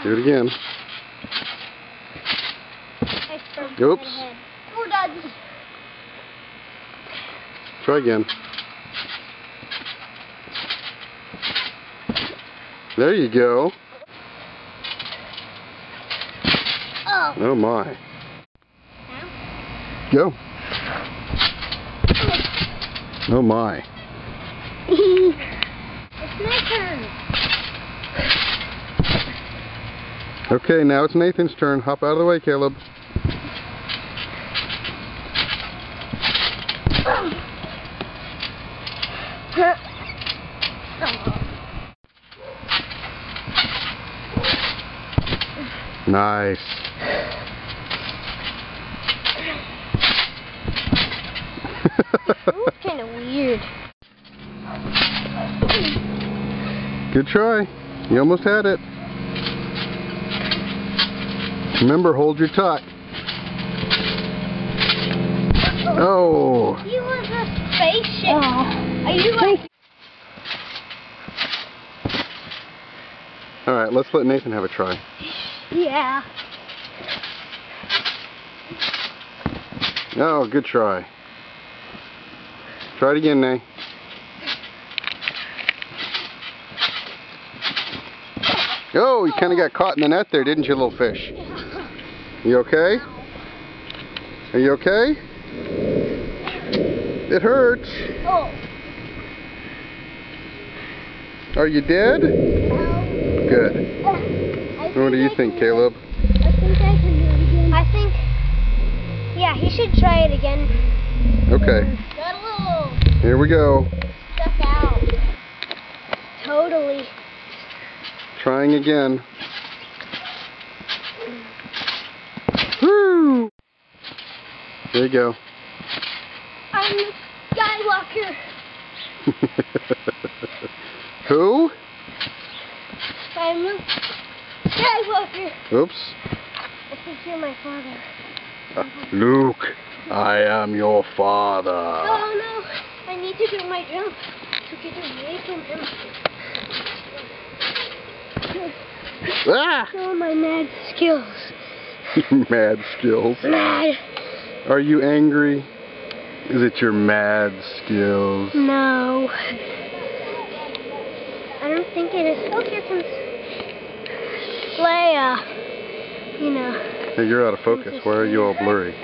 Do it again. Oops. We're done. Try again. There you go. Oh. Oh my. Go. Oh my. It's my turn. Okay, now it's Nathan's turn. Hop out of the way, Caleb. Nice. It's kind of weird. Good try. You almost had it. Remember, hold your tuck. Oh. He was a spaceship. Are you like... Alright, let's let Nathan have a try. Yeah. Oh, good try. Try it again, Nay. Oh, you kind of got caught in the net there, didn't you, little fish? You okay? Are you okay? It hurts. Oh. Are you dead? Good. What do you think, Caleb? I think I can do it again. I think, yeah, he should try it again. Okay. Got a little Here we go. stuck out. Totally. Trying again. Woo! There you go. I'm the Skywalker. Who? I'm the Skywalker. Oops. I think you're my father. Luke, I am your father. Oh no, I need to do my jump to get away from him. Ah! Show my mad skills. Mad skills. Mad. Are you angry? Is it your mad skills? No. I don't think it is. Oh, here comes Leia. You know. Hey, you're out of focus. Why are you all blurry?